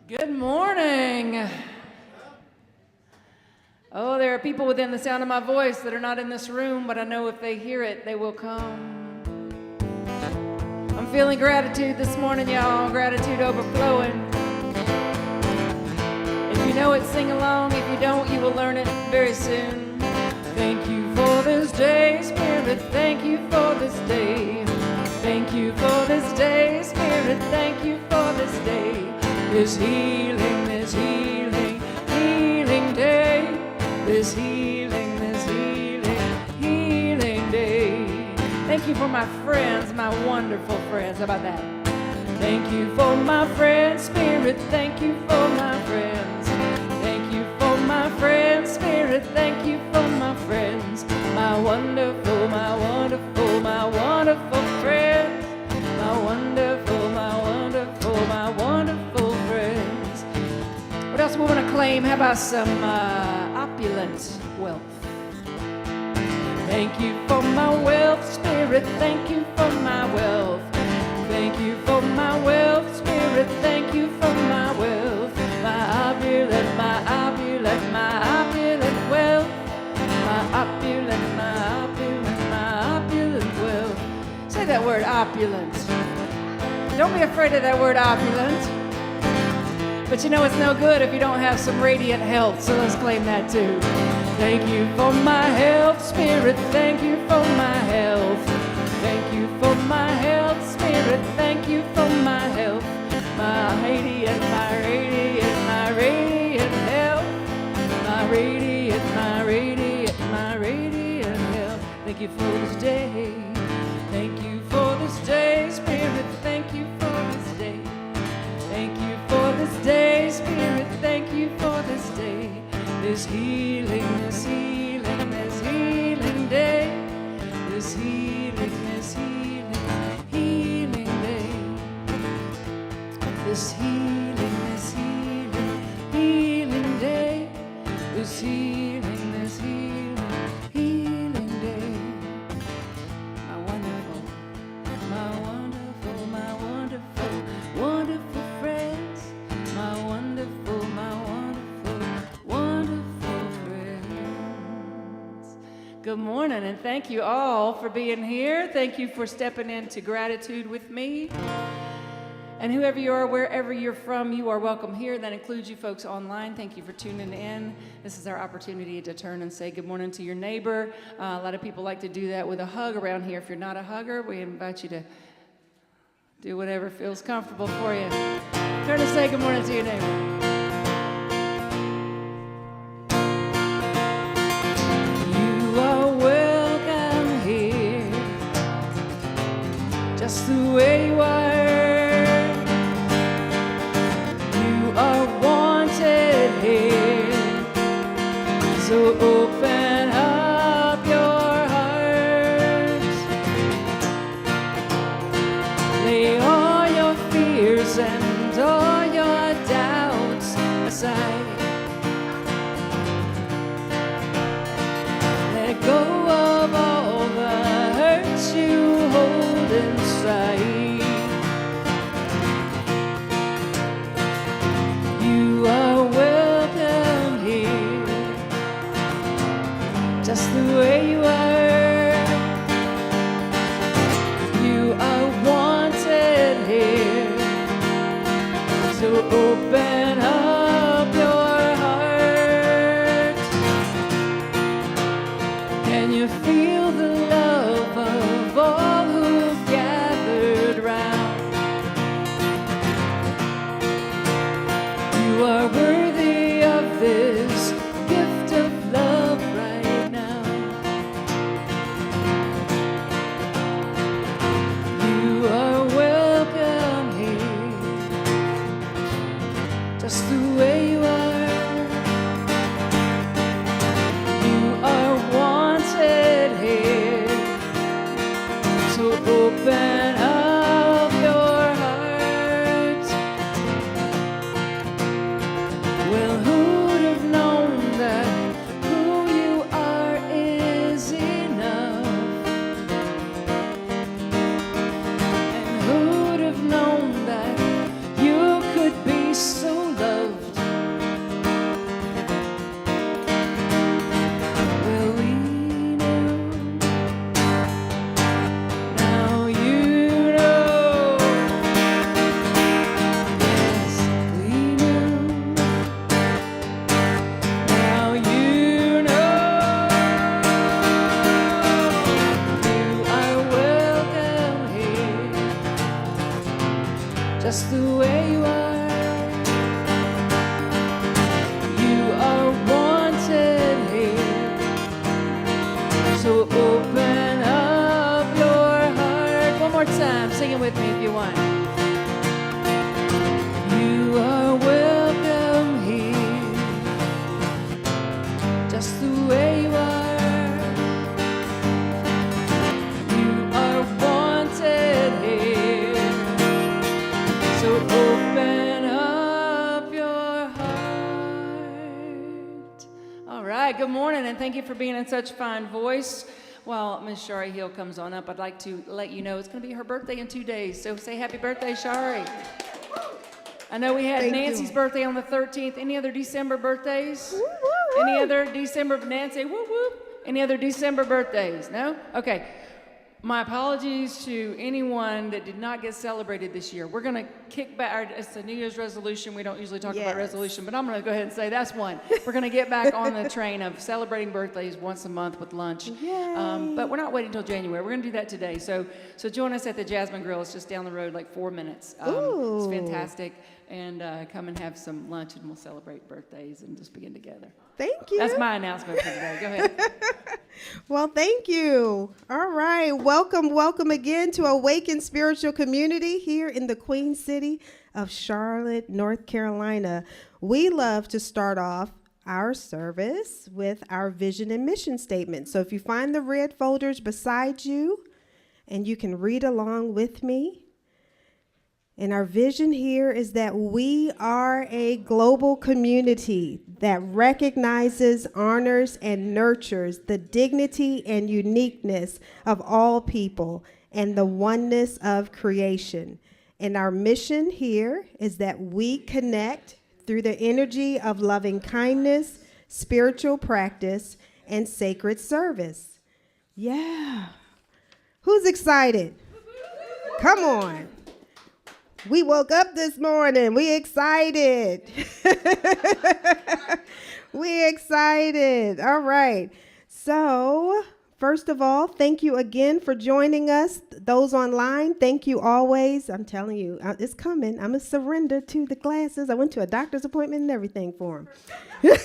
Good morning. Oh, there are people within the sound of my voice that are not in this room, but I know if they hear it, they will come. I'm feeling gratitude this morning, y'all. Gratitude overflowing. If you know it, sing along. If you don't, you will learn it very soon. Thank you for this day, Spirit. Thank you for this day. Thank you for this day, Spirit. Thank you for this day. This healing day. This healing day. Thank you for my friends, my wonderful friends. How about that? Thank you for my friends, Spirit. Thank you for my friends. Thank you for my friends, Spirit. Thank you for my friends. My wonderful friends. My wonderful friends. What else we want to claim? How about some opulent wealth? Thank you for my wealth, Spirit. Thank you for my wealth. Thank you for my wealth, Spirit. Thank you for my wealth. My opulent wealth. My opulent wealth. Say that word, opulent. Don't be afraid of that word, opulent. But you know it's no good if you don't have some radiant health, so let's claim that too. Thank you for my health, Spirit. Thank you for my health. Thank you for my health, Spirit. Thank you for my health. My radiant health. My radiant health. Thank you for this day. Thank you for this day, Spirit. Thank you for this day. Thank you for this day, Spirit. Thank you for this day. This healing day. This healing day. This healing day. This healing day. This healing day. My wonderful friends. My wonderful friends. Good morning, and thank you all for being here. Thank you for stepping into gratitude with me. And whoever you are, wherever you're from, you are welcome here. That includes you folks online. Thank you for tuning in. This is our opportunity to turn and say good morning to your neighbor. A lot of people like to do that with a hug around here. If you're not a hugger, we invite you to do whatever feels comfortable for you. Turn and say good morning to your neighbor. You are welcome here, just the way you are. So open up your heart, lay all your fears and all your doubts aside. Let go of all the hurts you hold inside. You are welcome here, just the way you are. You are wanted here, so open up your heart. Can you feel the love of all who've gathered round? You are worthy of this gift of love right now. with me if you want. You are welcome here, just the way you are. You are wanted here, so open up your heart. All right, good morning, and thank you for being in such fine voice. While Miss Shari Hill comes on up, I'd like to let you know it's going to be her birthday in 2 days. So say happy birthday, Shari. I know we had Nancy's birthday on the 13th. Any other December birthdays? Any other December, Nancy, whoop, whoop. Any other December birthdays? No? Okay. My apologies to anyone that did not get celebrated this year. We're going to kick back. It's a New Year's resolution. We don't usually talk about resolution, but I'm going to go ahead and say that's one. We're going to get back on the train of celebrating birthdays once a month with lunch. But we're not waiting until January. We're going to do that today. So join us at the Jasmine Grill. It's just down the road, like 4 minutes. It's fantastic. And come and have some lunch, and we'll celebrate birthdays and just begin together. Thank you. That's my announcement for today. Go ahead. Well, thank you. All right. Welcome again to Awaken Spiritual Community here in the Queen City of Charlotte, North Carolina. We love to start off our service with our vision and mission statement. So if you find the red folders beside you, and you can read along with me. And our vision here is that we are a global community that recognizes, honors, and nurtures the dignity and uniqueness of all people and the oneness of creation. And our mission here is that we connect through the energy of loving kindness, spiritual practice, and sacred service. Yeah. Who's excited? Come on. We woke up this morning. We excited. We excited. All right. So, first of all, thank you again for joining us. Those online, thank you always. I'm telling you, it's coming. I'm going to surrender to the classes. I went to a doctor's appointment and everything for them.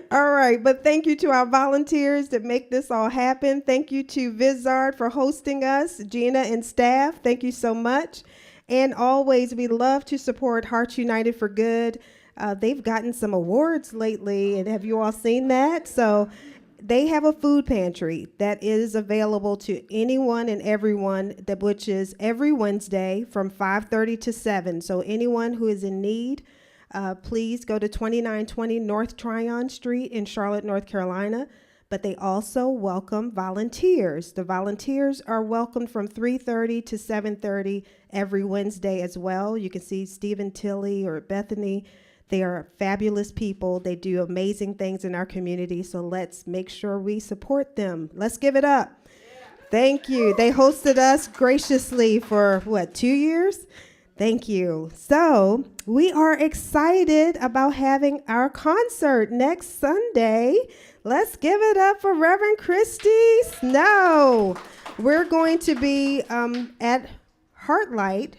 All right, but thank you to our volunteers that make this all happen. Thank you to Vizard for hosting us, Gina and staff. Thank you so much. And always, we love to support Hearts United for Good. They've gotten some awards lately, and have you all seen that? So they have a food pantry that is available to anyone and everyone, which is every Wednesday from 5:30 to 7. So anyone who is in need, please go to 2920 North Tryon Street in Charlotte, North Carolina. But they also welcome volunteers. The volunteers are welcomed from 3:30 to 7:30 every Wednesday as well. You can see Stephen Tilley or Bethany. They are fabulous people. They do amazing things in our community. So let's make sure we support them. Let's give it up. Yeah. Thank you. They hosted us graciously for, 2 years? Thank you. So we are excited about having our concert next Sunday. Let's give it up for Reverend Christy Snow. We're going to be at Heartlight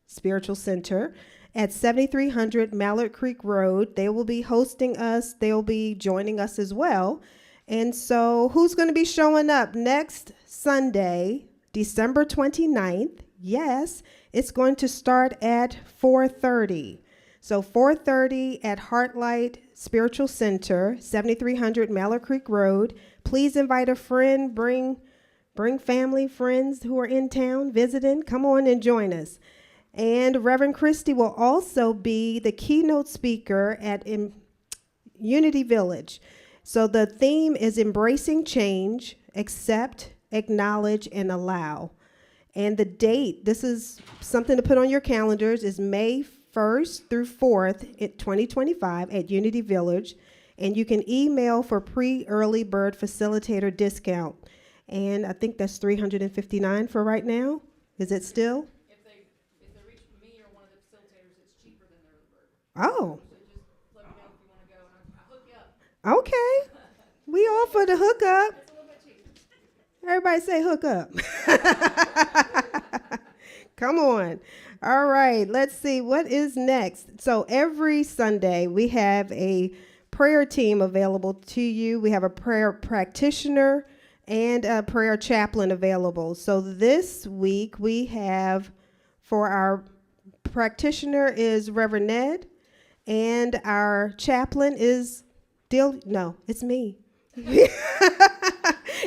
Spiritual Center at 7300 Mallard Creek Road. They will be hosting us. They'll be joining us as well. And so who's going to be showing up next Sunday, December 29th? Yes, it's going to start at 4:30. So 4:30 at Heartlight Spiritual Center, 7300 Mallard Creek Road. Please invite a friend, bring family, friends who are in town visiting. Come on and join us. And Reverend Christy will also be the keynote speaker at Unity Village. So the theme is embracing change, accept, acknowledge, and allow. And the date, this is something to put on your calendars, is May 1st through 4th, 2025 at Unity Village. And you can email for pre-early bird facilitator discount. And I think that's $359 for right now. Is it still? If they reach me or one of the facilitators, it's cheaper than the early bird. Oh. So just let me know if you want to go, and I'll hook you up. Okay. We offer the hookup. It's a little bit cheaper. Everybody say hook up. Come on. All right. Let's see what is next. So every Sunday we have a prayer team available to you. We have a prayer practitioner and a prayer chaplain available. So this week we have, for our practitioner is Reverend Ned, and our chaplain is it's me.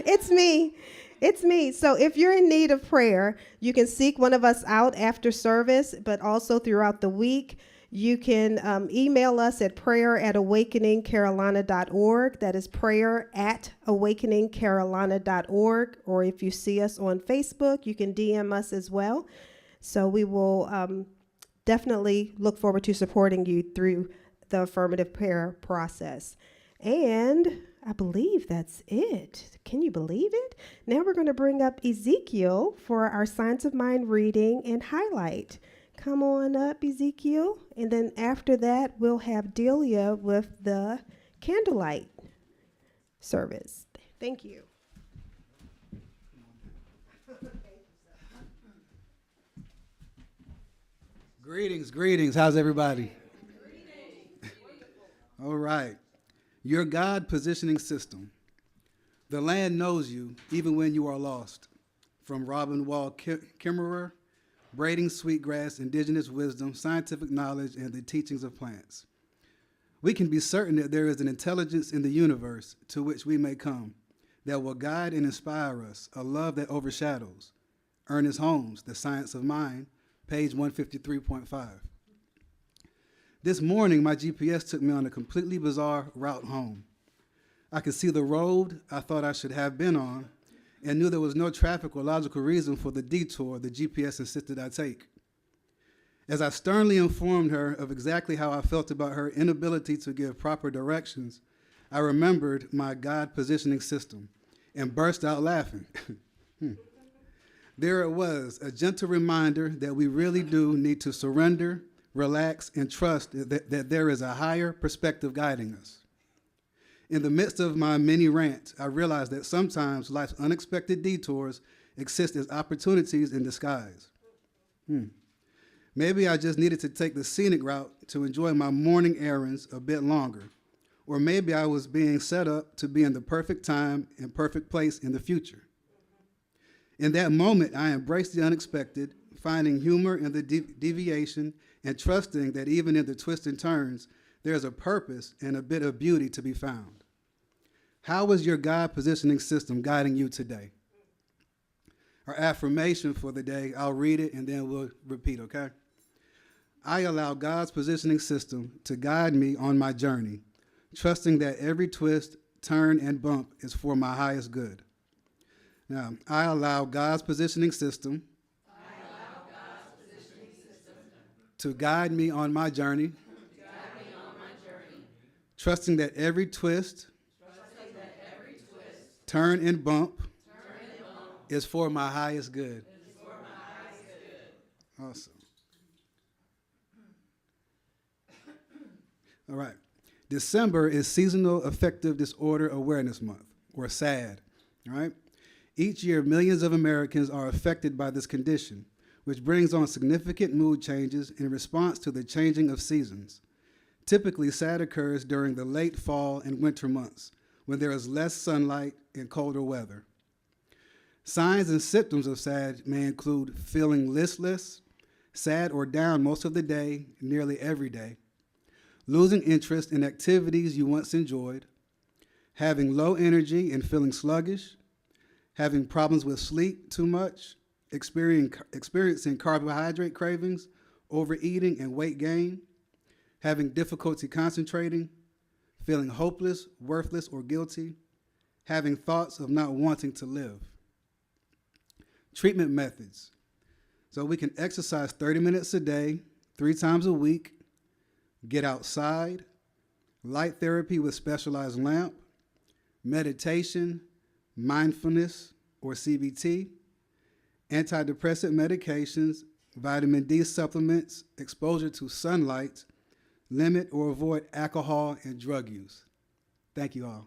It's me. It's me. So if you're in need of prayer, you can seek one of us out after service, but also throughout the week. You can email us at prayer@awakeningcarolina.org. That is prayer@awakeningcarolina.org. Or if you see us on Facebook, you can DM us as well. So we will definitely look forward to supporting you through the affirmative prayer process. And I believe that's it. Can you believe it? Now we're going to bring up Ezekiel for our Science of Mind reading and highlight. Come on up, Ezekiel. And then after that, we'll have Delia with the candlelight service. Thank you. Greetings. How's everybody? All right. Your God positioning system. The land knows you even when you are lost. From Robin Wall Kimmerer, Braiding Sweetgrass, Indigenous Wisdom, Scientific Knowledge, and the Teachings of Plants. We can be certain that there is an intelligence in the universe to which we may come that will guide and inspire us, a love that overshadows. Ernest Holmes, The Science of Mind, page 153.5. This morning, my GPS took me on a completely bizarre route home. I could see the road I thought I should have been on and knew there was no traffic or logical reason for the detour the GPS insisted I take. As I sternly informed her of exactly how I felt about her inability to give proper directions, I remembered my God positioning system and burst out laughing. There it was, a gentle reminder that we really do need to surrender, relax, and trust that there is a higher perspective guiding us. In the midst of my mini rant, I realized that sometimes life's unexpected detours exist as opportunities in disguise. Maybe I just needed to take the scenic route to enjoy my morning errands a bit longer. Or maybe I was being set up to be in the perfect time and perfect place in the future. In that moment, I embraced the unexpected, finding humor in the deviation and trusting that even in the twists and turns, there's a purpose and a bit of beauty to be found. How is your God positioning system guiding you today? Our affirmation for the day, I'll read it and then we'll repeat, okay? I allow God's positioning system to guide me on my journey, trusting that every twist, turn, and bump is for my highest good. Now, I allow God's positioning system to guide me on my journey, trusting that every twist, turn, and bump is for my highest good. Awesome. All right. December is Seasonal Affective Disorder Awareness Month, or SAD. All right. Each year, millions of Americans are affected by this condition, which brings on significant mood changes in response to the changing of seasons. Typically, SAD occurs during the late fall and winter months, when there is less sunlight and colder weather. Signs and symptoms of SAD may include feeling listless, sad or down most of the day, nearly every day, losing interest in activities you once enjoyed, having low energy and feeling sluggish, having problems with sleep too much, experiencing carbohydrate cravings, overeating and weight gain, having difficulty concentrating, feeling hopeless, worthless, or guilty, having thoughts of not wanting to live. Treatment methods. So we can exercise 30 minutes a day, 3 times a week, get outside, light therapy with specialized lamp, meditation, mindfulness, or CBT, antidepressant medications, vitamin D supplements, exposure to sunlight, limit or avoid alcohol and drug use. Thank you all.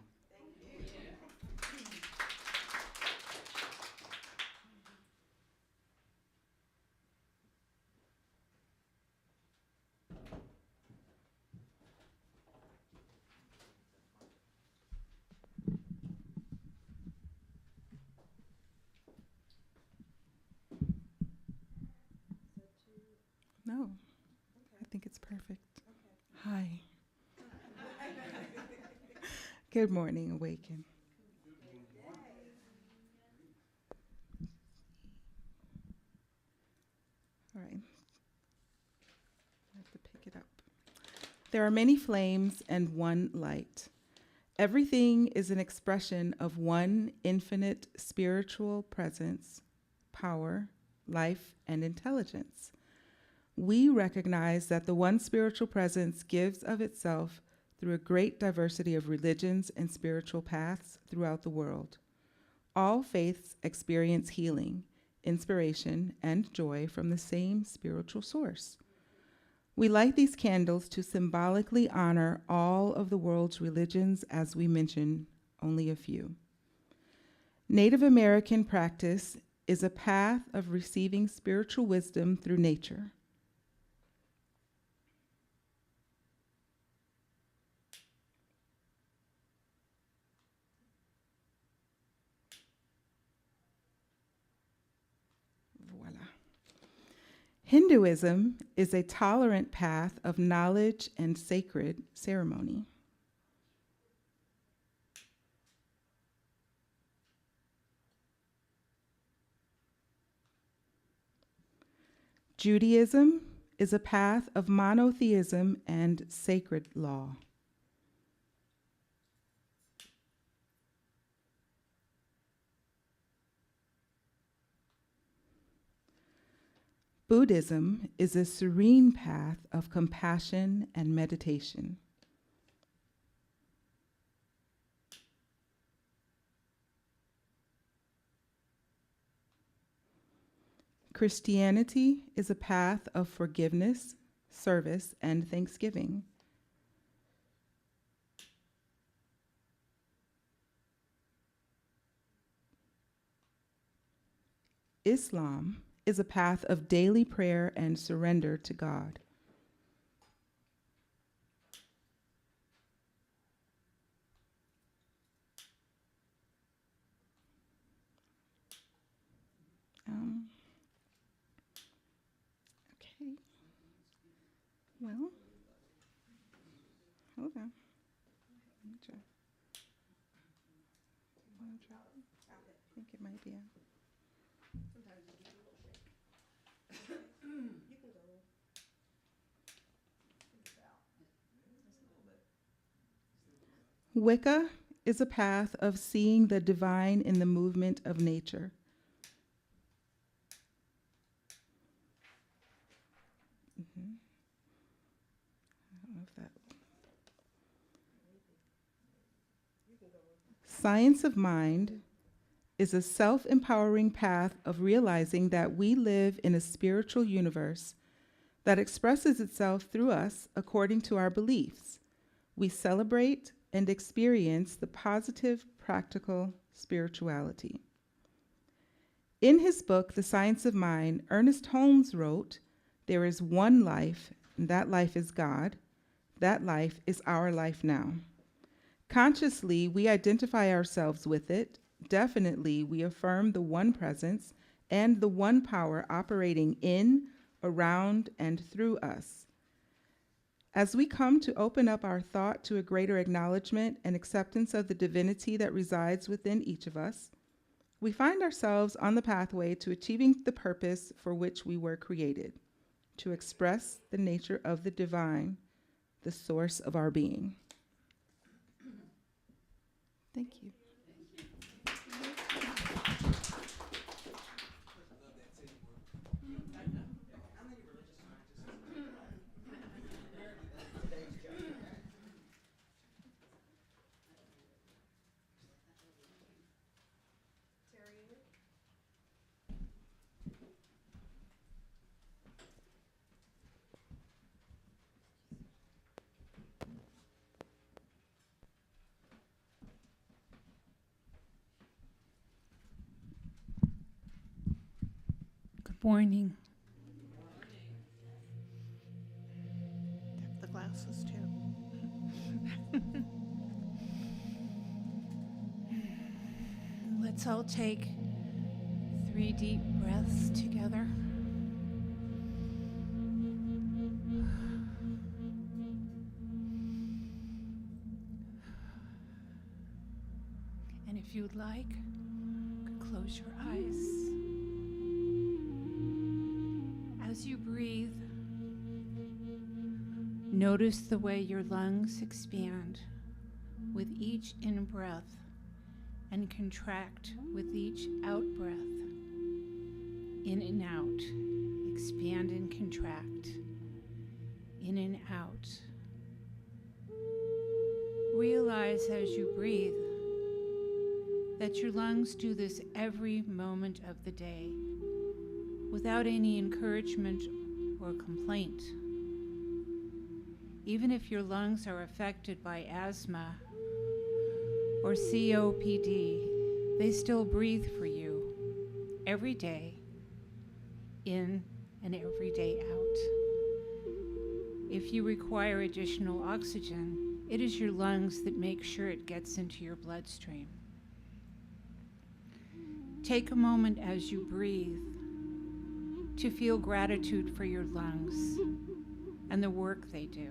That's perfect. Hi. Good morning, Awaken. All right. I have to pick it up. There are many flames and one light. Everything is an expression of one infinite spiritual presence, power, life, and intelligence. We recognize that the one spiritual presence gives of itself through a great diversity of religions and spiritual paths throughout the world. All faiths experience healing, inspiration, and joy from the same spiritual source. We light these candles to symbolically honor all of the world's religions, as we mention only a few. Native American practice is a path of receiving spiritual wisdom through nature. Voila. Hinduism is a tolerant path of knowledge and sacred ceremony. Judaism is a path of monotheism and sacred law. Buddhism is a serene path of compassion and meditation. Christianity is a path of forgiveness, service, and thanksgiving. Islam is a path of daily prayer and surrender to God. Okay. Well, hold on. Let me try. I think it might be a. Wicca is a path of seeing the divine in the movement of nature. I don't know if that. Science of mind is a self-empowering path of realizing that we live in a spiritual universe that expresses itself through us according to our beliefs. We celebrate and experience the positive, practical spirituality. In his book, The Science of Mind, Ernest Holmes wrote, "There is one life, and that life is God. That life is our life now. Consciously, we identify ourselves with it. Definitely, we affirm the one presence and the one power operating in, around, and through us. As we come to open up our thought to a greater acknowledgement and acceptance of the divinity that resides within each of us, we find ourselves on the pathway to achieving the purpose for which we were created, to express the nature of the divine, the source of our being." Thank you. Good morning. The glasses too. Let's all take 3 deep breaths together. And if you'd like, you could close your eyes. As you breathe, notice the way your lungs expand with each in-breath and contract with each out-breath. In and out, expand and contract. In and out. Realize as you breathe that your lungs do this every moment of the day without any encouragement or complaint. Even if your lungs are affected by asthma or COPD, they still breathe for you every day, in and every day out. If you require additional oxygen, it is your lungs that make sure it gets into your bloodstream. Take a moment as you breathe to feel gratitude for your lungs and the work they do.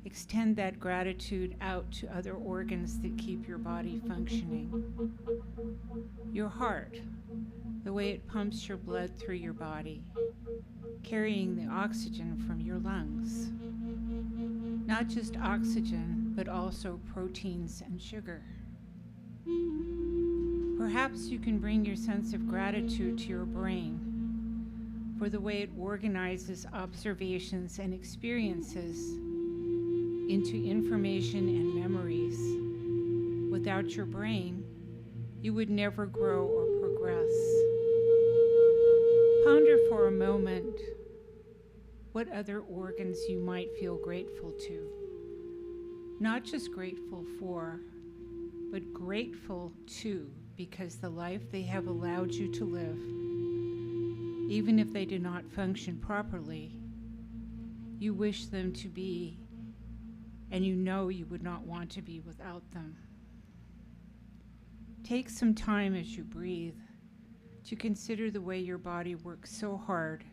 Extend that gratitude out to other organs that keep your body functioning. Your heart, the way it pumps your blood through your body, carrying the oxygen from your lungs. Not just oxygen, but also proteins and sugar. Perhaps you can bring your sense of gratitude to your brain for the way it organizes observations and experiences into information and memories. Without your brain, you would never grow or progress. Ponder for a moment what other organs you might feel grateful to. Not just grateful for, but grateful to, because the life they have allowed you to live, even if they do not function properly, you wish them to be, and you know you would not want to be without them. Take some time as you breathe to consider the way your body works so hard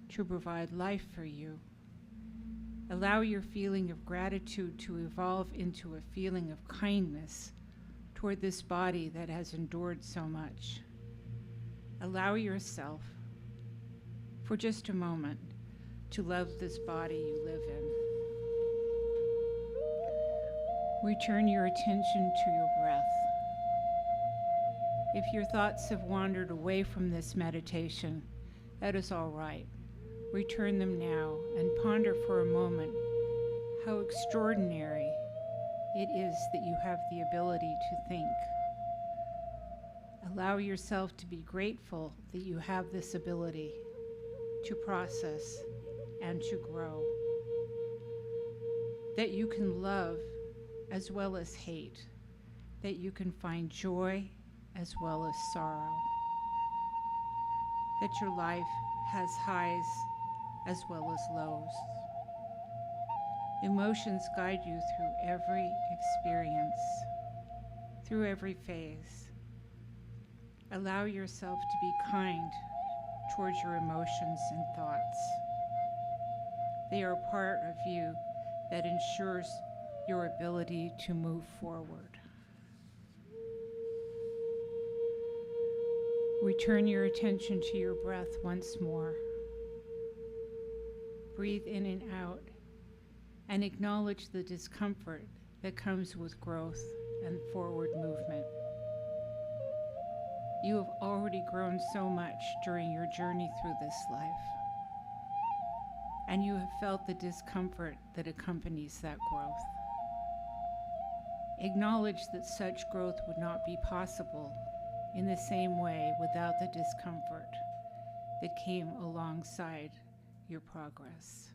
to provide life for you. Allow your feeling of gratitude to evolve into a feeling of kindness toward this body that has endured so much. Allow yourself, for just a moment, to love this body you live in. Return your attention to your breath. If your thoughts have wandered away from this meditation, that is all right. Return them now and ponder for a moment how extraordinary it is that you have the ability to think. Allow yourself to be grateful that you have this ability to process and to grow. That you can love as well as hate. That you can find joy as well as sorrow. That your life has highs as well as lows. Emotions guide you through every experience, through every phase. Allow yourself to be kind towards your emotions and thoughts. They are a part of you that ensures your ability to move forward. Return your attention to your breath once more. Breathe in and out and acknowledge the discomfort that comes with growth and forward movement. You have already grown so much during your journey through this life, and you have felt the discomfort that accompanies that growth. Acknowledge that such growth would not be possible in the same way without the discomfort that came alongside your progress.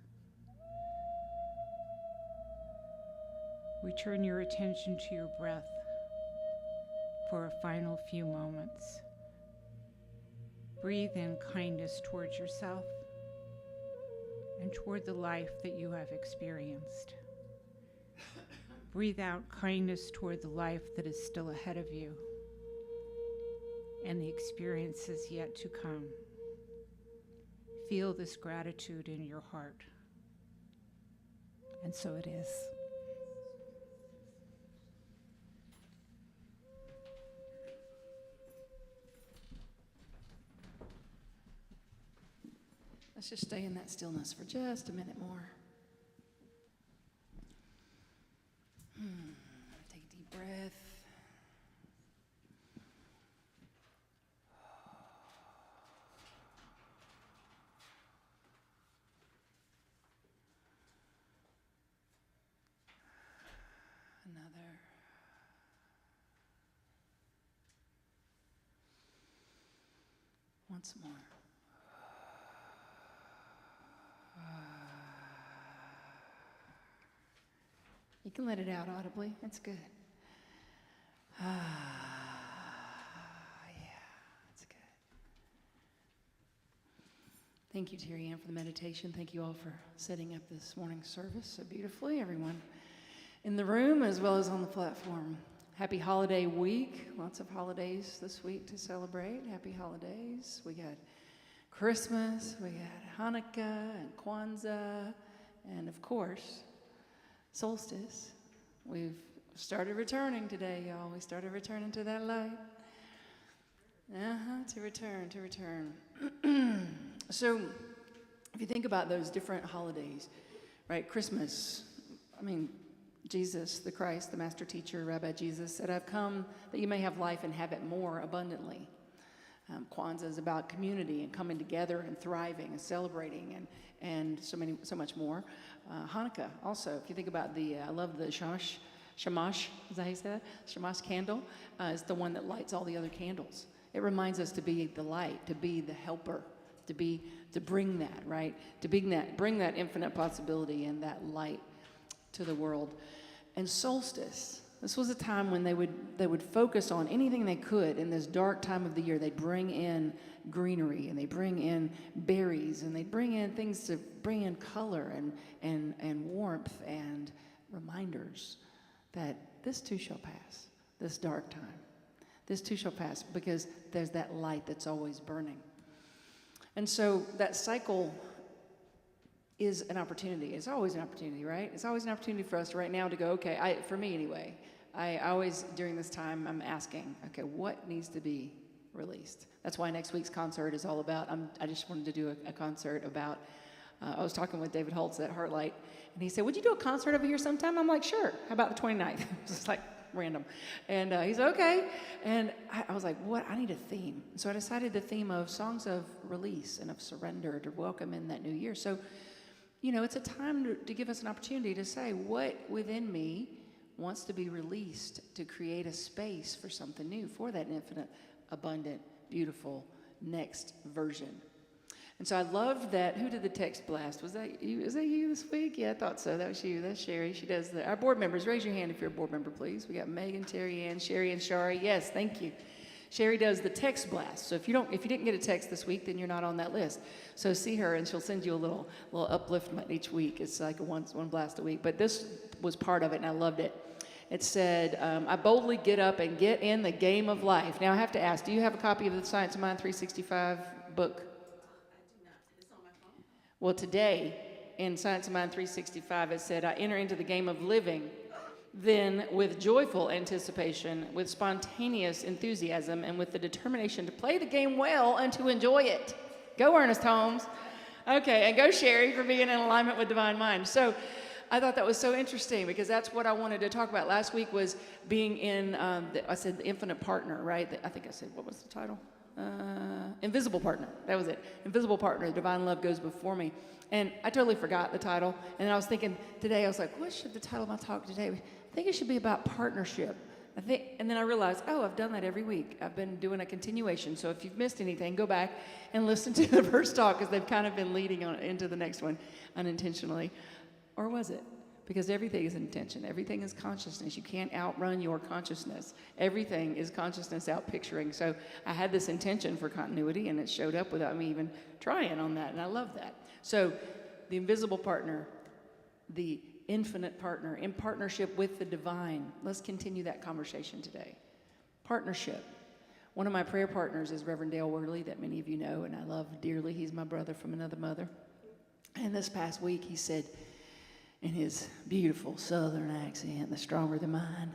Return your attention to your breath for a final few moments. Breathe in kindness towards yourself and toward the life that you have experienced. Breathe out kindness toward the life that is still ahead of you and the experiences yet to come. Feel this gratitude in your heart. And so it is. Let's just stay in that stillness for just a minute more. Take a deep breath. Another. Once more. You can let it out audibly. It's good. Yeah, that's good. Thank you, Terry Ann, for the meditation. Thank you all for setting up this morning's service so beautifully. Everyone in the room as well as on the platform. Happy holiday week. Lots of holidays this week to celebrate. Happy holidays. We got Christmas, we got Hanukkah and Kwanzaa, and of course, solstice. We've started returning today, y'all. We started returning to that light. To return. So, if you think about those different holidays, right? Christmas, Jesus, the Christ, the master teacher, Rabbi Jesus, said, I've come that you may have life and have it more abundantly. Kwanzaa is about community and coming together and thriving and celebrating and so much more. Hanukkah also, if you think about I love the shamash, is that how you say that? Shamash candle is the one that lights all the other candles. It reminds us to be the light, to be the helper, to bring that, right? To bring that infinite possibility and that light to the world. And solstice, this was a time when they would focus on anything they could in this dark time of the year. They'd bring in greenery and they bring in berries and they'd bring in things to bring in color and warmth and reminders that this too shall pass, this dark time. This too shall pass because there's that light that's always burning. And so that cycle is an opportunity. It's always an opportunity, right? It's always an opportunity for us right now to go, okay, for me anyway, I always, during this time, I'm asking, okay, what needs to be released? That's why next week's concert is all about, I just wanted to do a concert about, I was talking with David Holtz at Heartlight, and he said, would you do a concert over here sometime? I'm like, sure. How about the 29th? Just like random. And he said, okay. And I was like, what? I need a theme. So I decided the theme of songs of release and of surrender to welcome in that new year. So, it's a time to give us an opportunity to say what within me wants to be released to create a space for something new, for that infinite, abundant, beautiful next version. And so I loved that. Who did the text blast? Was that you? Is that you this week? Yeah, I thought so. That was you. That's Sherry. She does our board members. Raise your hand if you're a board member, please. We got Megan, Terry Ann, Sherry, and Shari. Yes, thank you. Sherry does the text blast. So if you didn't get a text this week, then you're not on that list. So see her, and she'll send you a little upliftment each week. It's like one blast a week. But this was part of it, and I loved it. It said, I boldly get up and get in the game of life. Now I have to ask, do you have a copy of the Science of Mind 365 book? Well, today in Science of Mind 365, it said, I enter into the game of living, then with joyful anticipation, with spontaneous enthusiasm, and with the determination to play the game well and to enjoy it. Go, Ernest Holmes. Okay, and go, Sherry, for being in alignment with Divine Mind. So I thought that was so interesting because that's what I wanted to talk about. Last week was being in, I said the infinite partner, right? I think I said, what was the title? Invisible Partner. That was it. Invisible Partner. Divine Love Goes Before Me. And I totally forgot the title. And I was thinking today, I was like, what should the title of my talk today be? I think it should be about partnership. And then I realized, I've done that every week. I've been doing a continuation. So if you've missed anything, go back and listen to the first talk because they've kind of been leading on into the next one unintentionally. Or was it? Because everything is intention. Everything is consciousness. You can't outrun your consciousness. Everything is consciousness out picturing. So I had this intention for continuity, and it showed up without me even trying on that, and I love that. So the invisible partner, the infinite partner, in partnership with the divine. Let's continue that conversation today. Partnership. One of my prayer partners is Reverend Dale Worley, that many of you know, and I love dearly. He's my brother from another mother. And this past week, he said, in his beautiful southern accent, the stronger than mine,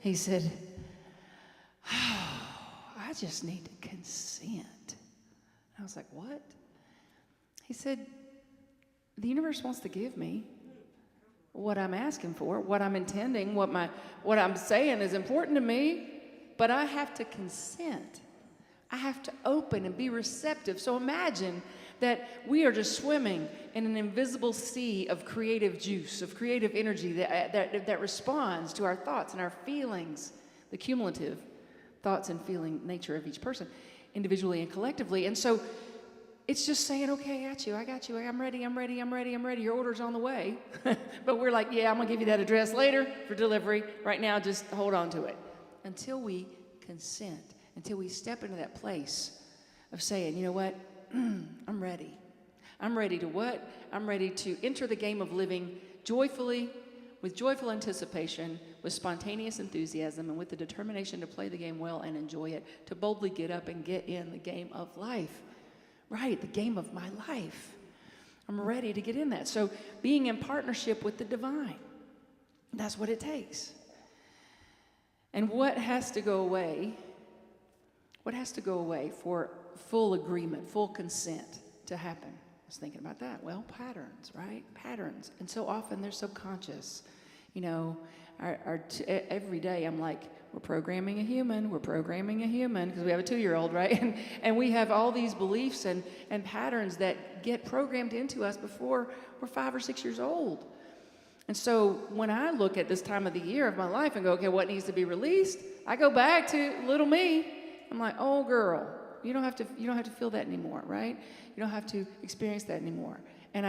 he said, I just need to consent. I was like, what? He said, the universe wants to give me what I'm asking for, what I'm intending, what I'm saying is important to me, but I have to consent. I have to open and be receptive. So imagine that we are just swimming in an invisible sea of creative juice, of creative energy that responds to our thoughts and our feelings, the cumulative thoughts and feeling nature of each person, individually and collectively. And so it's just saying, okay, I got you, I'm ready, your order's on the way. But we're like, yeah, I'm gonna give you that address later for delivery. Right now, just hold on to it. Until we consent, until we step into that place of saying, you know what, I'm ready. I'm ready to what? I'm ready to enter the game of living joyfully, with joyful anticipation, with spontaneous enthusiasm, and with the determination to play the game well and enjoy it, to boldly get up and get in the game of life. Right, the game of my life. I'm ready to get in that. So being in partnership with the divine, that's what it takes. And what has to go away? What has to go away for full agreement, full consent to happen? I was thinking about that. Well, patterns, right? Patterns. And so often they're subconscious. You know, every day I'm like, we're programming a human, because we have a 2-year-old, right? And we have all these beliefs and patterns that get programmed into us before we're 5 or 6 years old. And so when I look at this time of the year of my life and go, okay, what needs to be released? I go back to little me. I'm like, oh girl, you don't have to feel that anymore, right? You don't have to experience that anymore. And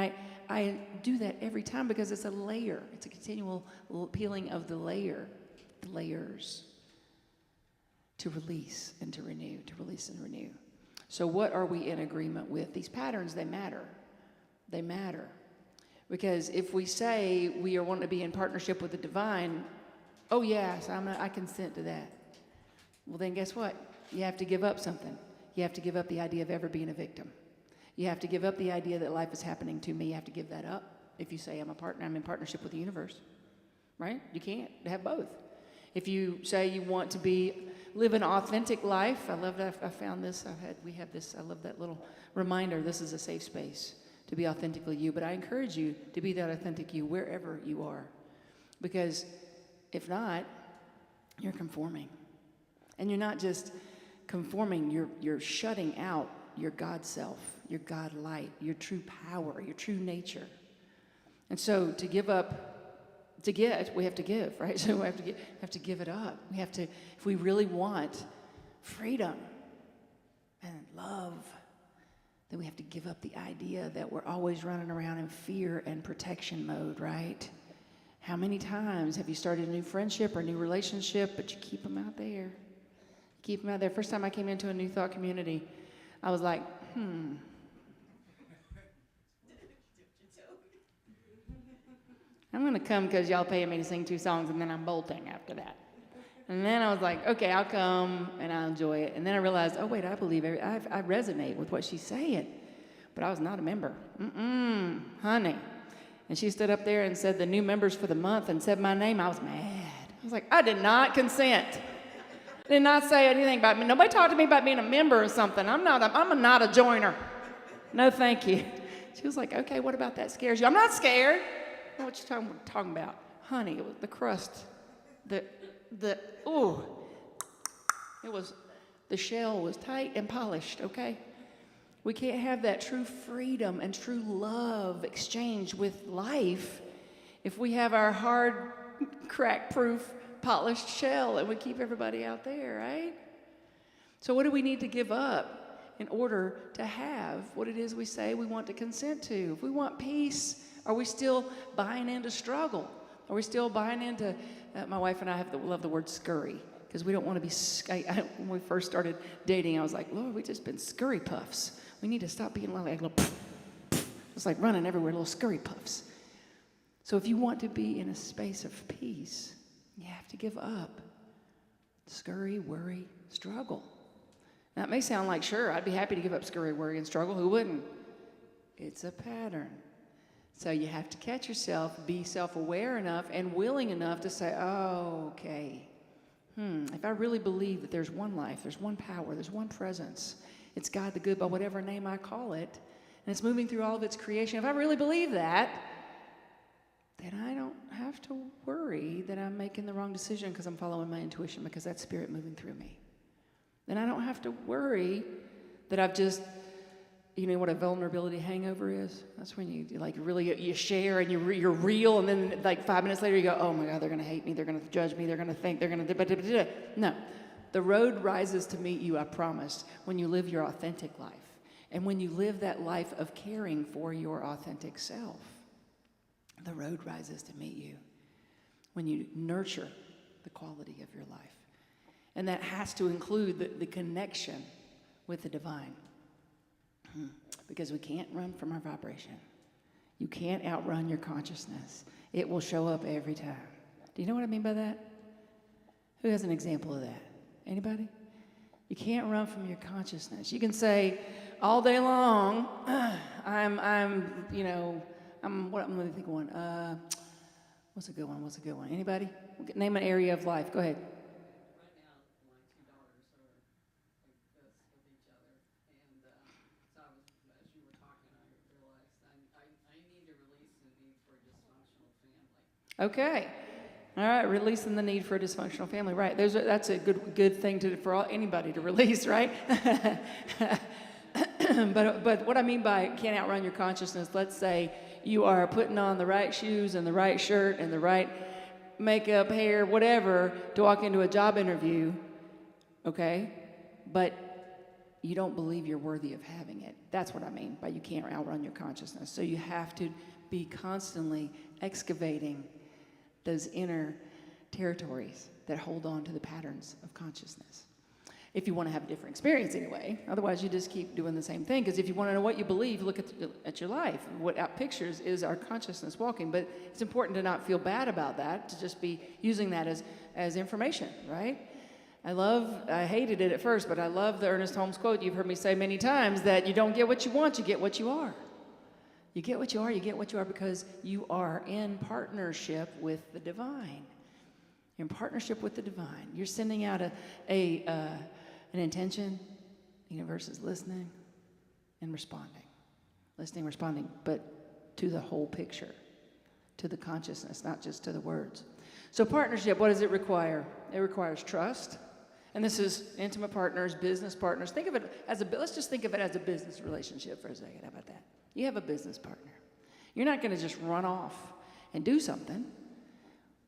I do that every time because it's a layer. It's a continual peeling of the layers to release and to renew, to release and renew. So what are we in agreement with? These patterns, they matter. They matter. Because if we say we are wanting to be in partnership with the divine, oh yes, I consent to that. Well then guess what? You have to give up something. You have to give up the idea of ever being a victim. You have to give up the idea that life is happening to me. You have to give that up. If you say I'm in partnership with the universe, right? You can't have both. If you say you want to live an authentic life, I love that. I found this. We have this. I love that little reminder. This is a safe space to be authentically you. But I encourage you to be that authentic you wherever you are, because if not, you're conforming, and you're not just conforming. You're shutting out your God self, your God light, your true power, your true nature. And so to give up. To get, we have to give, right? So we have to give it up. We have to, if we really want freedom and love, then we have to give up the idea that we're always running around in fear and protection mode, right? How many times have you started a new friendship or a new relationship, but you keep them out there? Keep them out there. First time I came into a New Thought community, I was like, I'm going to come because y'all paying me to sing 2 songs, and then I'm bolting after that. And then I was like, okay, I'll come, and I'll enjoy it. And then I realized, oh, wait, I believe I resonate with what she's saying. But I was not a member. Honey. And she stood up there and said the new members for the month and said my name. I was mad. I was like, I did not consent. Did not say anything about me. Nobody talked to me about being a member or something. I'm not a joiner. No, thank you. She was like, okay, what about that scares you? I'm not scared. I know what you're talking about. Honey, it was the crust. The shell was tight and polished, okay? We can't have that true freedom and true love exchange with life if we have our hard, crack-proof, polished shell and we keep everybody out there, right? So what do we need to give up in order to have what it is we say we want to consent to? If we want peace, are we still buying into struggle? Are we still buying into, my wife and I love the word scurry, because we don't want to be, when we first started dating, I was like, Lord, we've just been scurry puffs. We need to stop being like little, it's like running everywhere, little scurry puffs. So if you want to be in a space of peace, you have to give up scurry, worry, struggle. Now, it may sound like, sure, I'd be happy to give up scurry, worry, and struggle. Who wouldn't? It's a pattern. So you have to catch yourself, be self-aware enough and willing enough to say, oh, okay, if I really believe that there's one life, there's one power, there's one presence, it's God the good by whatever name I call it, and it's moving through all of its creation. If I really believe that, then I don't have to worry that I'm making the wrong decision because I'm following my intuition, because that's spirit moving through me. Then I don't have to worry that I've just, you know what a vulnerability hangover is? That's when you like really, you share and you're real, and then like 5 minutes later you go, oh my God, they're going to hate me, they're going to judge me, they're going to think, they're going to, no. The road rises to meet you, I promise, when you live your authentic life. And when you live that life of caring for your authentic self, the road rises to meet you. When you nurture the quality of your life. And that has to include the connection with the divine. Because we can't run from our vibration. You can't outrun your consciousness. It will show up every time. Do you know what I mean by that? Who has an example of that? Anybody? You can't run from your consciousness. You can say all day long, what I'm going to think one. What's a good one? Anybody? Name an area of life. Go ahead. Right now, my two daughters are like this with each other, and so as you were talking, I realized I need to release the need for a dysfunctional family. Okay. All right, releasing the need for a dysfunctional family. Right. That's a good thing for anybody to release, right? But what I mean by can't outrun your consciousness, let's say you are putting on the right shoes and the right shirt and the right makeup, hair, whatever, to walk into a job interview, okay? But you don't believe you're worthy of having it. That's what I mean by you can't outrun your consciousness. So you have to be constantly excavating those inner territories that hold on to the patterns of consciousness. If you want to have a different experience anyway. Otherwise, you just keep doing the same thing. Because if you want to know what you believe, look at your life. What outpictures is our consciousness walking. But it's important to not feel bad about that, to just be using that as information, right? I hated it at first, but I love the Ernest Holmes quote you've heard me say many times, that you don't get what you want, you get what you are. You get what you are because you are in partnership with the divine. You're in partnership with the divine. You're sending out an intention. The universe is listening and responding. Listening, responding, but to the whole picture, to the consciousness, not just to the words. So partnership, what does it require? It requires trust. And this is intimate partners, business partners. Let's just think of it as a business relationship for a second. How about that? You have a business partner. You're not going to just run off and do something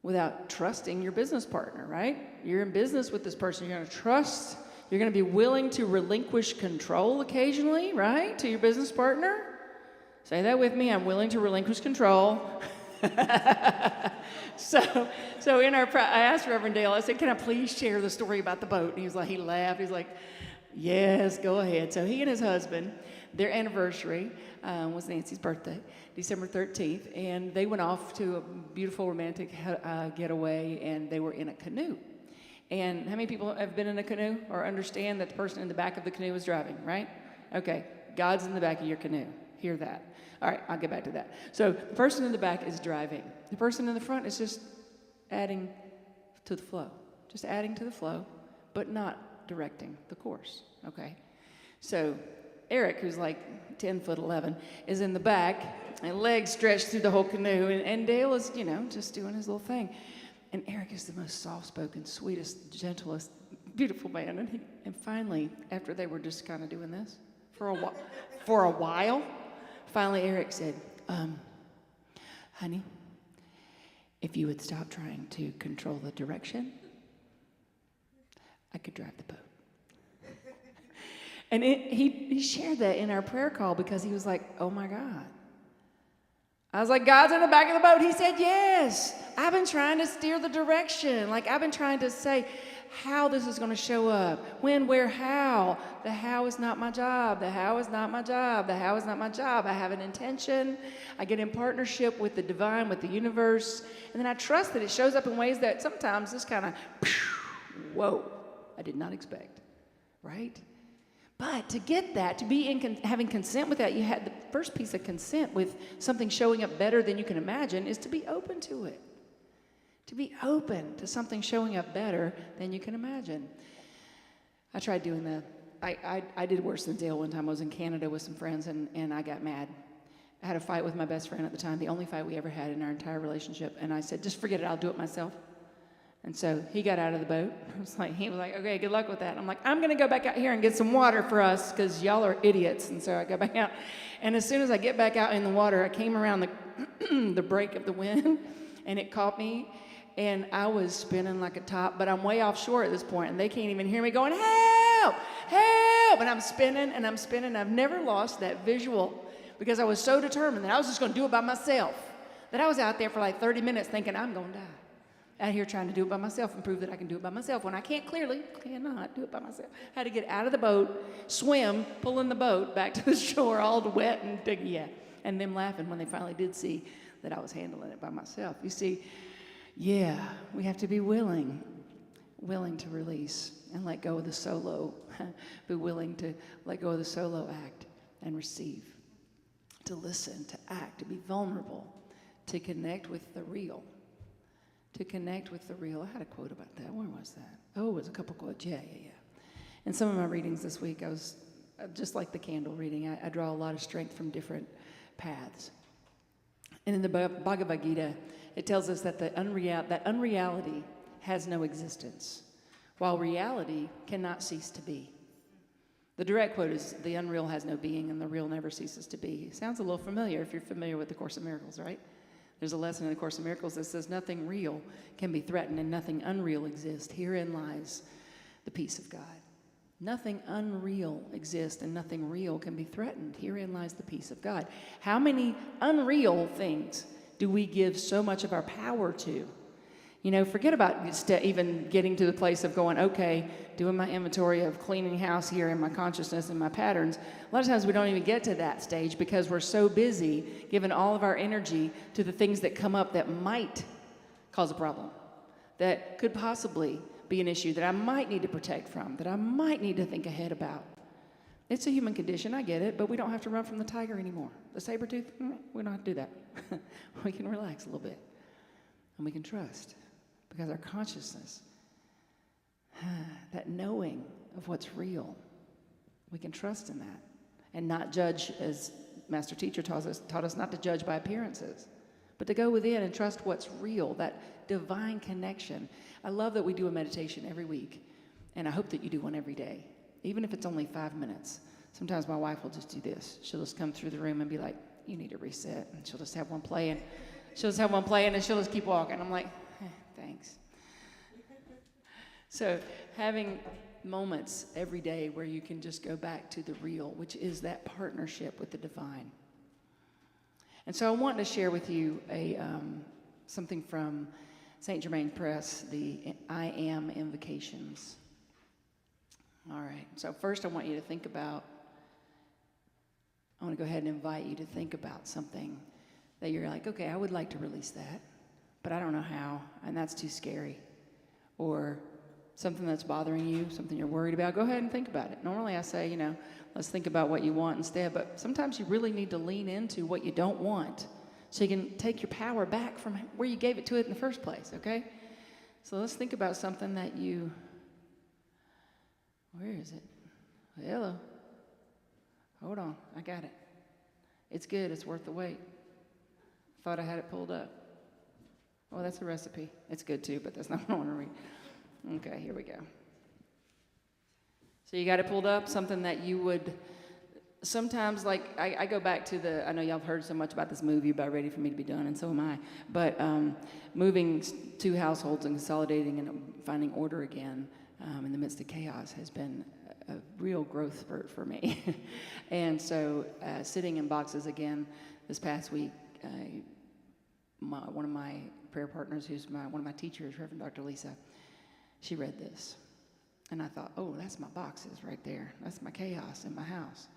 without trusting your business partner, right? You're in business with this person. You're going to trust. You're going to be willing to relinquish control occasionally, right, to your business partner. Say that with me. I'm willing to relinquish control. So in I asked Reverend Dale, I said, can I please share the story about the boat? And he laughed. He's like, yes, go ahead. So he and his husband, their anniversary was Nancy's birthday, December 13th, and they went off to a beautiful romantic getaway, and they were in a canoe. And how many people have been in a canoe or understand that the person in the back of the canoe is driving, right? Okay, God's in the back of your canoe. Hear that. All right, I'll get back to that. So the person in the back is driving. The person in the front is just adding to the flow. Just adding to the flow, but not directing the course, okay? So Eric, who's like 10'11", is in the back, and legs stretched through the whole canoe, and Dale is, just doing his little thing. And Eric is the most soft-spoken, sweetest, gentlest, beautiful man. And finally, after they were just kind of doing this for a while, finally Eric said, honey, if you would stop trying to control the direction, I could drive the boat. And he shared that in our prayer call because he was like, oh my God. I was like, God's in the back of the boat. He said, yes. I've been trying to steer the direction. Like, I've been trying to say how this is going to show up. When, where, how. The how is not my job. The how is not my job. The how is not my job. I have an intention. I get in partnership with the divine, with the universe. And then I trust that it shows up in ways that sometimes just kind of, whoa, I did not expect. Right? But to get that, to be having consent with that, you had the first piece of consent with something showing up better than you can imagine is to be open to it. To be open to something showing up better than you can imagine. I tried doing I did worse than Dale one time. I was in Canada with some friends, and I got mad. I had a fight with my best friend at the time, the only fight we ever had in our entire relationship. And I said, just forget it, I'll do it myself. And so he got out of the boat. He was like, okay, good luck with that. I'm like, I'm going to go back out here and get some water for us because y'all are idiots. And so I go back out. And as soon as I get back out in the water, I came around the break of the wind, and it caught me. And I was spinning like a top, but I'm way offshore at this point, and they can't even hear me going, help, help. And I'm spinning, and I'm spinning. I've never lost that visual because I was so determined that I was just going to do it by myself, that I was out there for like 30 minutes thinking, I'm going to die. Out here trying to do it by myself and prove that I can do it by myself when I cannot do it by myself. I had to get out of the boat, swim, pulling the boat back to the shore, all wet and and them laughing when they finally did see that I was handling it by myself. You see, we have to be willing to release and let go of the solo, be willing to let go of the solo act and receive, to listen, to act, to be vulnerable, to connect with the real. To connect with the real. I had a quote about that. Where was that? Oh, it was a couple quotes. Yeah. In some of my readings this week, I was just like the candle reading. I draw a lot of strength from different paths. And in the Bhagavad Gita, it tells us that that unreality has no existence, while reality cannot cease to be. The direct quote is, the unreal has no being and the real never ceases to be. Sounds a little familiar if you're familiar with the Course in Miracles, right? There's a lesson in the Course in Miracles that says nothing real can be threatened and nothing unreal exists. Herein lies the peace of God. Nothing unreal exists and nothing real can be threatened. Herein lies the peace of God. How many unreal things do we give so much of our power to? You know, forget about even getting to the place of going, okay, doing my inventory of cleaning house here in my consciousness and my patterns. A lot of times we don't even get to that stage because we're so busy giving all of our energy to the things that come up that might cause a problem, that could possibly be an issue that I might need to protect from, that I might need to think ahead about. It's a human condition, I get it, but we don't have to run from the tiger anymore. The saber tooth, we don't have to do that. We can relax a little bit, and we can trust. Because our consciousness, that knowing of what's real, we can trust in that and not judge, as Master Teacher taught us not to judge by appearances, but to go within and trust what's real, that divine connection. I love that we do a meditation every week, and I hope that you do one every day, even if it's only 5 minutes. Sometimes my wife will just do this. She'll just come through the room and be like, you need to reset, and she'll just have one play, and she'll just keep walking. I'm like, thanks. So having moments every day where you can just go back to the real, which is that partnership with the divine. And so I want to share with you something from St. Germain Press, the I Am Invocations. All right, so first I want to go ahead and invite you to think about something that you're like, okay, I would like to release that, but I don't know how, and that's too scary. Or something that's bothering you, something you're worried about, go ahead and think about it. Normally I say, let's think about what you want instead, but sometimes you really need to lean into what you don't want so you can take your power back from where you gave it to it in the first place, okay? So let's think about something that where is it? Hello. Hold on, I got it. It's good, it's worth the wait. Thought I had it pulled up. Oh, that's a recipe. It's good too, but that's not what I want to read. Okay, here we go. So you got it pulled up, something that you would sometimes, like, I go back to I know y'all have heard so much about this movie about Ready for Me to Be Done, and so am I, but moving two households and consolidating and finding order again in the midst of chaos has been a real growth spurt for me. And so sitting in boxes again this past week, one of my prayer partners, who's one of my teachers, Reverend Dr. Lisa, she read this. And I thought, oh, that's my boxes right there. That's my chaos in my house.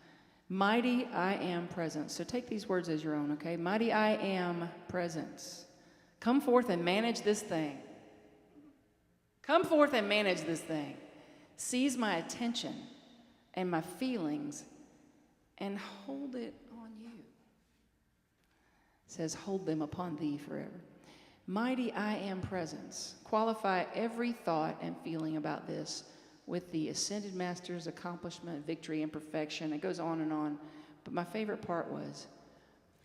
Mighty I am presence. So take these words as your own, okay? Mighty I am presence. Come forth and manage this thing. Come forth and manage this thing. Seize my attention and my feelings and hold it on you. It says, hold them upon thee forever. Mighty I am presence. Qualify every thought and feeling about this with the ascended master's accomplishment, victory, and perfection. It goes on and on. But my favorite part was,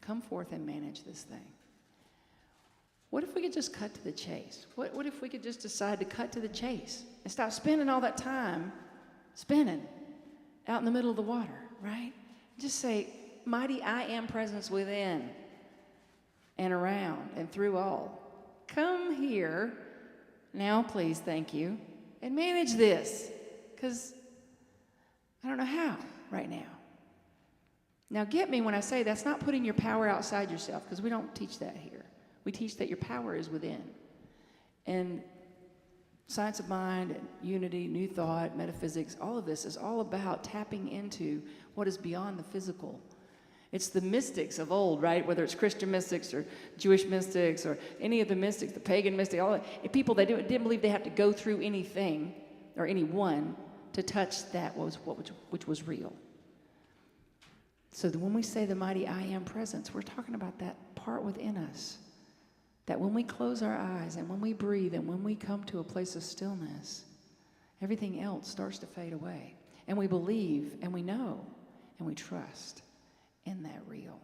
come forth and manage this thing. What if we could just cut to the chase? What if we could just decide to cut to the chase and stop spending all that time spinning out in the middle of the water, right? Just say, mighty I am presence within and around and through all. Come here now, please, thank you, and manage this, because I don't know how right now. Now get me when I say that's not putting your power outside yourself, because we don't teach that here. We teach that your power is within. And science of mind and unity, new thought, metaphysics, all of this is all about tapping into what is beyond the physical. It's the mystics of old, right? Whether it's Christian mystics or Jewish mystics or any of the mystics, the pagan mystics, all the people that didn't believe they have to go through anything or anyone to touch that which was real. So that when we say the mighty I am presence, we're talking about that part within us. That when we close our eyes and when we breathe and when we come to a place of stillness, everything else starts to fade away. And we believe and we know and we trust in that real.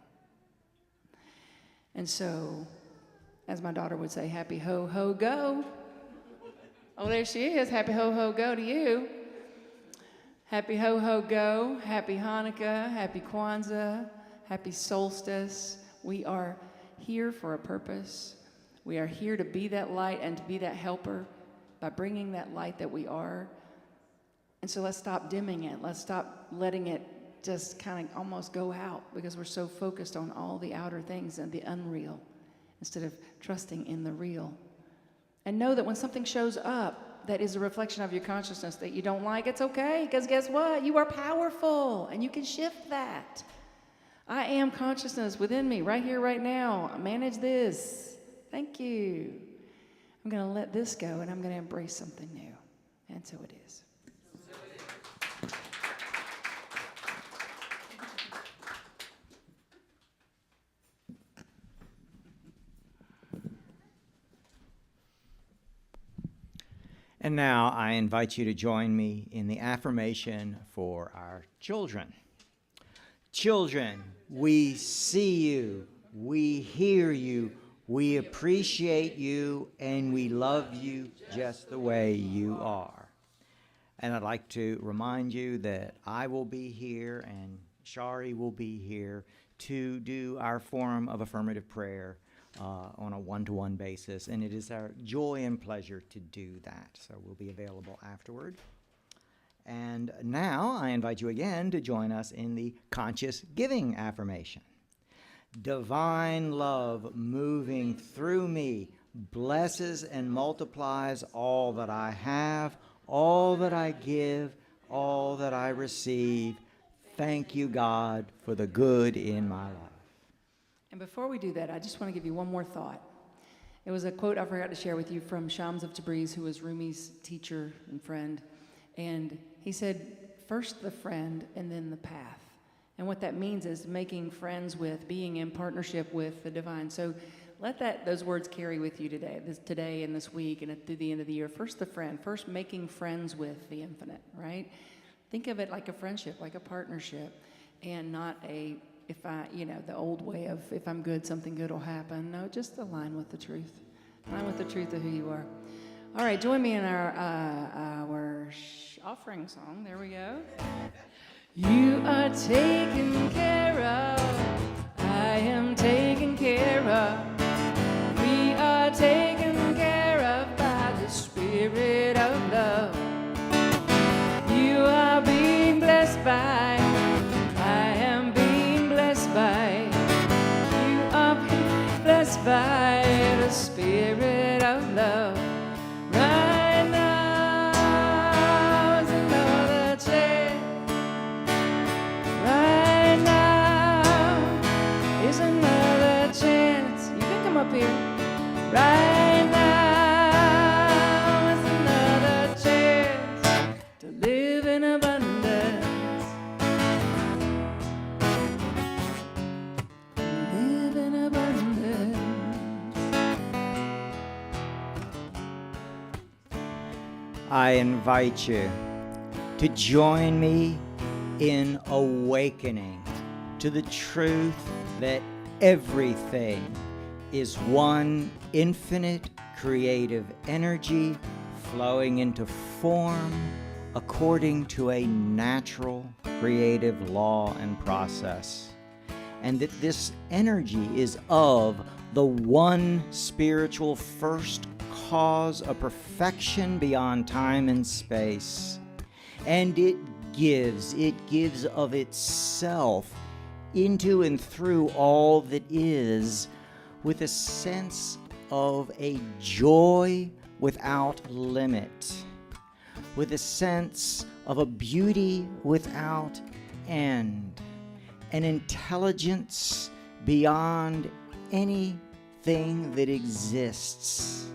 And so, as my daughter would say, happy ho ho go. Oh, there she is. Happy ho ho go to you. Happy ho ho go. Happy Hanukkah. Happy Kwanzaa. Happy solstice. We are here for a purpose. We are here to be that light and to be that helper by bringing that light that we are. And so let's stop dimming it. Let's stop letting it just kind of almost go out because we're so focused on all the outer things and the unreal instead of trusting in the real. And know that when something shows up that is a reflection of your consciousness that you don't like, it's okay, because guess what? You are powerful and you can shift that. I am consciousness within me right here, right now. Manage this. Thank you. I'm going to let this go and I'm going to embrace something new. And so it is. And now I invite you to join me in the affirmation for our children. Children, we see you, we hear you, we appreciate you, and we love you just the way you are. And I'd like to remind you that I will be here and Shari will be here to do our forum of affirmative prayer on a one-to-one basis, and it is our joy and pleasure to do that. So we'll be available afterward. And now I invite you again to join us in the conscious giving affirmation. Divine love moving through me blesses and multiplies all that I have, all that I give, all that I receive. Thank you, God, for the good in my life. And before we do that, I just want to give you one more thought. It was a quote I forgot to share with you from Shams of Tabriz, who was Rumi's teacher and friend. And he said, first the friend and then the path. And what that means is making friends with, being in partnership with the divine. So let those words carry with you today and this week and through the end of the year. First the friend, first making friends with the infinite, right? Think of it like a friendship, like a partnership, and not the old way of if I'm good, something good will happen. No, just align with the truth. Align with the truth of who you are. All right, join me in our offering song. There we go. You are taken care of. I am taken care of. We are taken care of by the Spirit of love. You are being blessed by. I am being blessed by. You are being blessed by the Spirit of love. Right now is another chance. Right now is another chance. You can come up here. Right now is another chance to live in abundance. Live in abundance. I invite you to join me in awakening to the truth that everything is one infinite creative energy flowing into form according to a natural creative law and process, and that this energy is of the one spiritual first cause of perfection beyond time and space, and it gives of itself into and through all that is, with a sense of a joy without limit, with a sense of a beauty without end, an intelligence beyond anything that exists.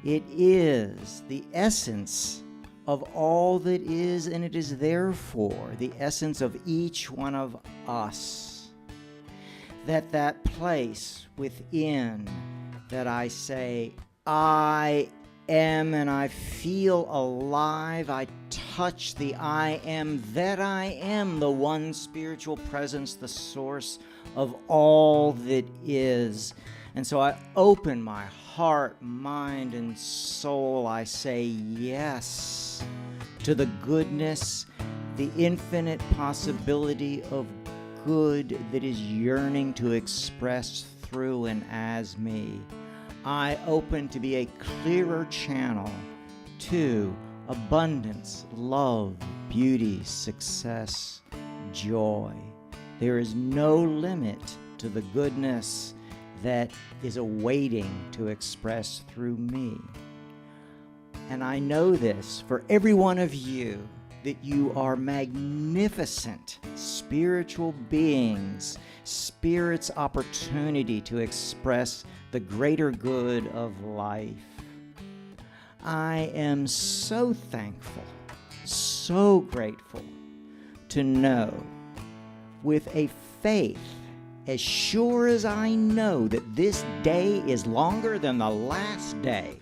It is the essence of all that is, and it is therefore the essence of each one of us. That place within that I say, I am, and I feel alive. I touch the I am, that I am, the one spiritual presence, the source of all that is. And so I open my heart, mind, and soul. I say yes to the goodness, the infinite possibility of good that is yearning to express through and as me. I open to be a clearer channel to abundance, love, beauty, success, joy. There is no limit to the goodness that is awaiting to express through me. And I know this for every one of you, that you are magnificent spiritual beings, Spirit's opportunity to express the greater good of life. I am so thankful, so grateful to know with a faith as sure as I know that this day is longer than the last day,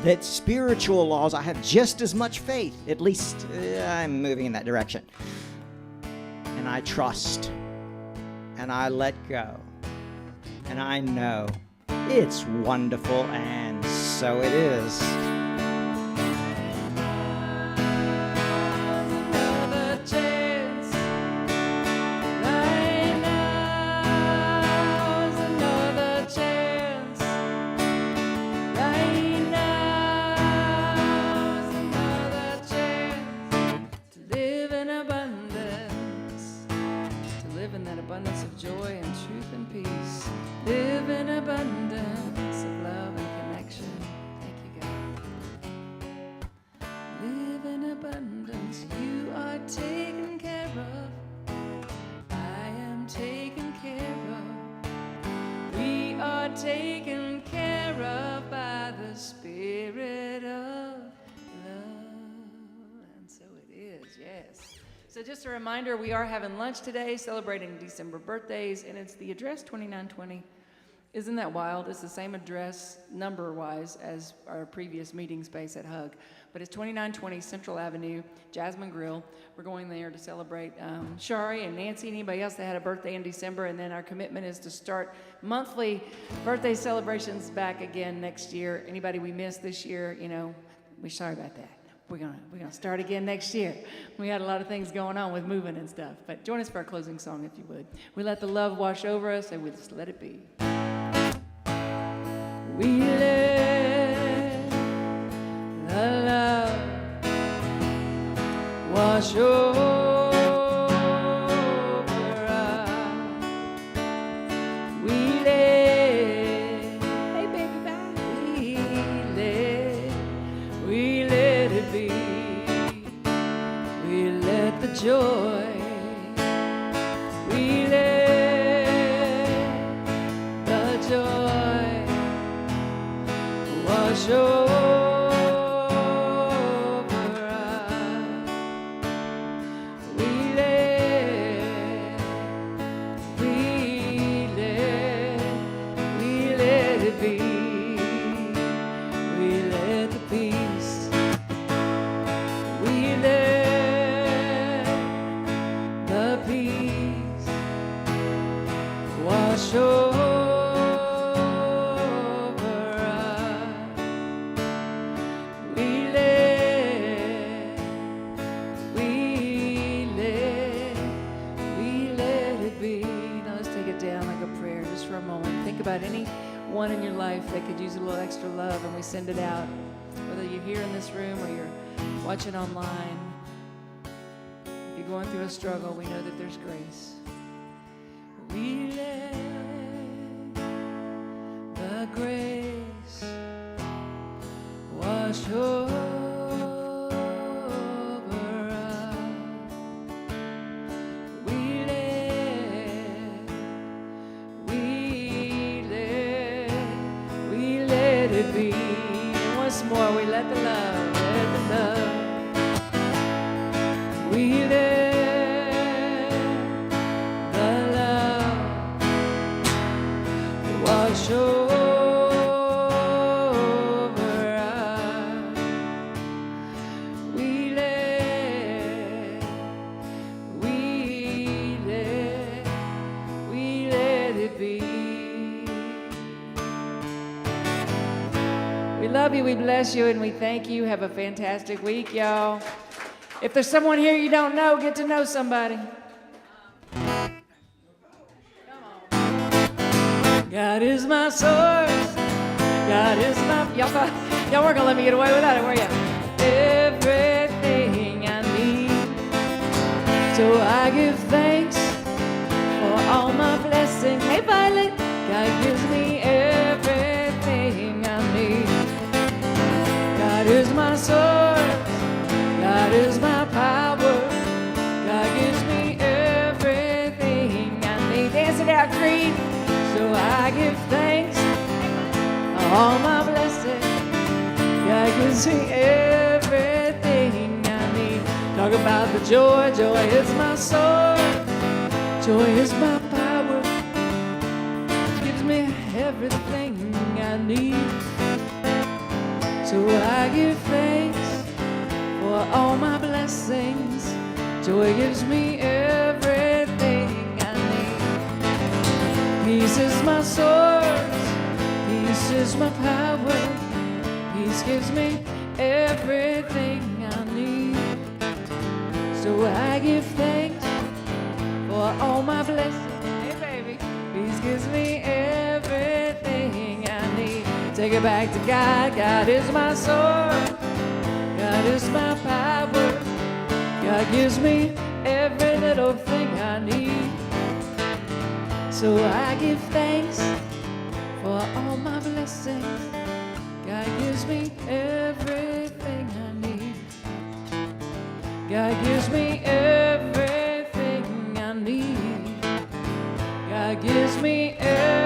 that spiritual laws, I have just as much faith, at least I'm moving in that direction. And I trust, and I let go, and I know it's wonderful, and so it is. Abundance of joy and truth and peace. Live in abundance of love and connection. Thank you, God. Live in abundance. You are taken care of. I am taken care of. We are taken care of by the Spirit of love. And so it is, yes. So just a reminder, we are having lunch today, celebrating December birthdays, and it's the address 2920. Isn't that wild? It's the same address number-wise as our previous meeting space at Hug, but it's 2920 Central Avenue, Jasmine Grill. We're going there to celebrate Shari and Nancy and anybody else that had a birthday in December, and then our commitment is to start monthly birthday celebrations back again next year. Anybody we missed this year, we're sorry about that. We're gonna start again next year. We had a lot of things going on with moving and stuff. But join us for our closing song, if you would. We let the love wash over us, and we just let it be. We let the love wash over us. We let, hey baby, bye. We let it be. We let the joy, we let the joy wash over us. We let it be. We let the peace. We little extra love and we send it out. Whether you're here in this room or you're watching online, if you're going through a struggle, we know that there's grace. We let the grace wash over us. We let it be. And once more, we let the love. We let the love wash over us. We let it be. We love you, we bless you, and we thank you. Have a fantastic week, y'all. If there's someone here you don't know, get to know somebody. God is my source. God is my... Y'all weren't going to let me get away without it, were you? Everything I need. So I give thanks for all my blessings. Hey, Violet. God gives me everything I need. God is my source. God is my power. God gives me everything I need. Dance it out, Creed. So I give thanks for all my blessings. God gives me everything I need. Talk about the joy. Joy is my source. Joy is my power. Gives me everything I need. So I give thanks for all my blessings. Joy gives me everything I need. Peace is my source. Peace is my power. Peace gives me everything I need. So I give thanks for all my blessings. Hey, baby. Peace gives me everything I need. Take it back to God. God is my source. God is my power. God gives me every little thing I need. So I give thanks for all my blessings. God gives me everything I need. God gives me everything I need. God gives me everything.